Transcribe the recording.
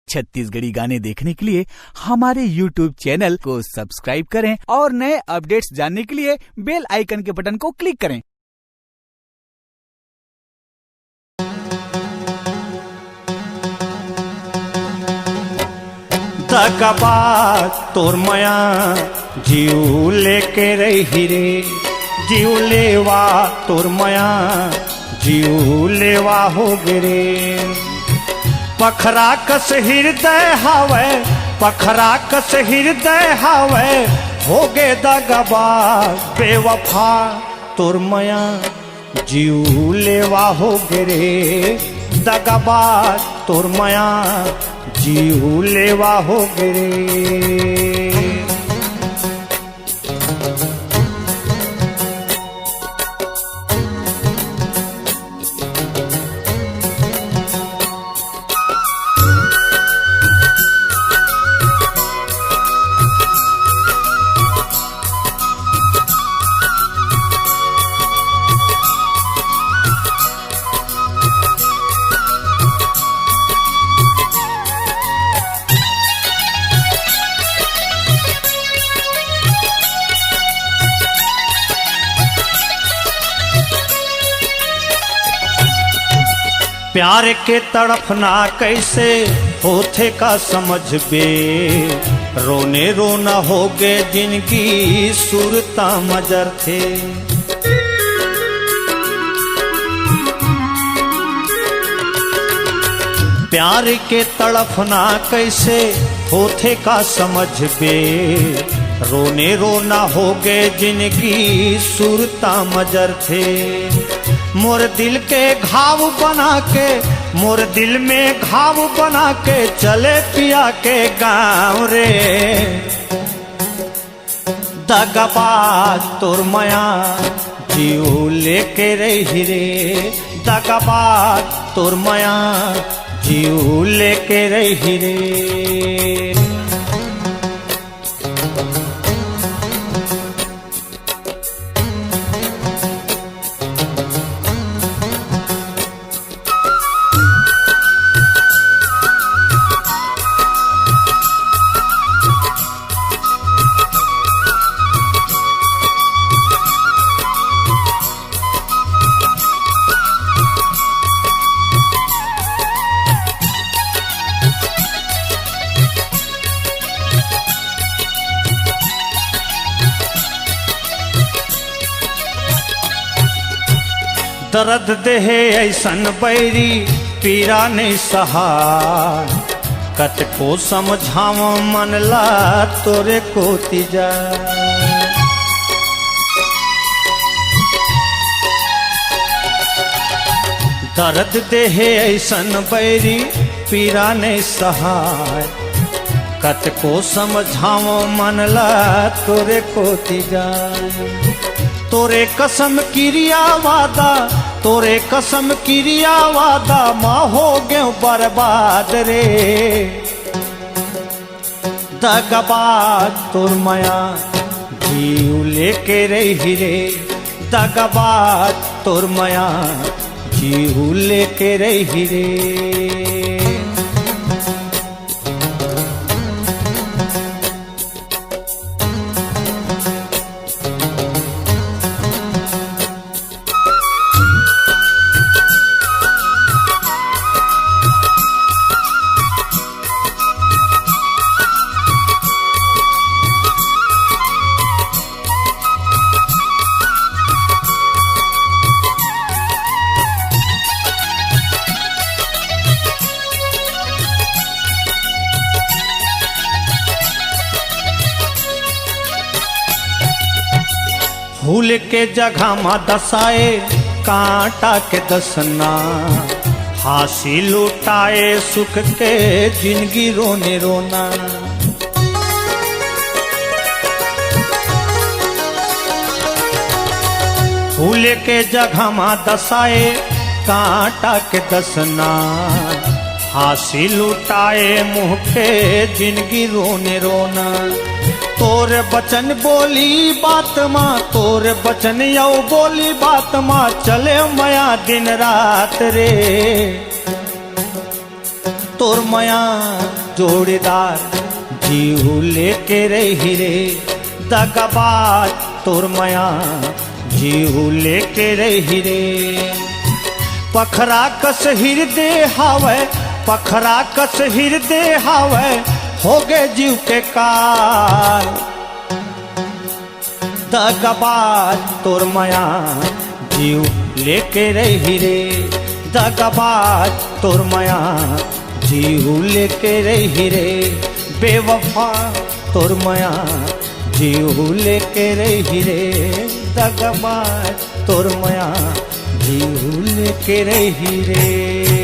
छत्तीसगढ़ी गाने देखने के लिए हमारे YouTube चैनल को सब्सक्राइब करें और नए अपडेट्स जानने के लिए बेल आइकन के बटन को क्लिक करें। दगाबाज तोर मया जीव लेके रही रे, जीव लेवा तोर मया जीव लेवा हो गिरे। पखरा कस हृदय हावे, पखरा कस हृदय हावे, हो गे दगाबाज बेवफा तोर मया जीव लेवा हो गिरे। दगाबाज तोर मया जीव लेवा हो गिरे। प्यार के तड़फना कैसे होथे का समझ बे, रोने रोना हो गए जिनकी सुरता मजर थे। प्यार के तड़फना कैसे होथे का समझ बे, रोने रोना हो गए जिनकी सुरता मजर थे। मोर दिल के घाव बना के, मोर दिल में घाव बना के चले पिया के गाँव रे। दगाबाज तोर मया जीव लेके रही रे, दगाबाज तोर मया जीव लेके रही रे। दर्द देहे ऐसन बैरी पीरा नहीं सहार, कत को समझाव मन ला तोरे को तीजा। दर्द देहे ऐसन बैरी पीरा नहीं सहार, कत को समझाव मन ला तोरे को तीजा। तोरे कसम क्रिया वादा, तोरे कसम क्रिया वादा माँ हो गए बर्बाद रे। दगाबाज तोर मया जीव लेके रही रे, दगाबाज तोर मया जीव लेके रही रे। फूल के जगह मा दसाए कांटा के दसना, हासी लुटाए सुख के जिंदगी रोने रोना। फूल के जगह मा दसाए कांटा के दसना, हासी लुटाए मुँह के जिंदगी रोने रोना। तोर बचन बोली बात माँ, तोर बचन यौ बोली बात माँ, चले मया दिन रात रे। तोर मया जोड़ीदार जीव लेके रही रे दगाबाज तोर मया जीव लेके रही रे पखरा कस हृदय हावे पखरा कस हृदय हावे हो गए जीव के काल दगाबाज तोर मया जीव लेके रही रे दगाबाज तोर मया जीव लेके रही रे बेवफा तोर मया जीव लेके रही रे दगाबाज तोर मया जीव लेके रही रे।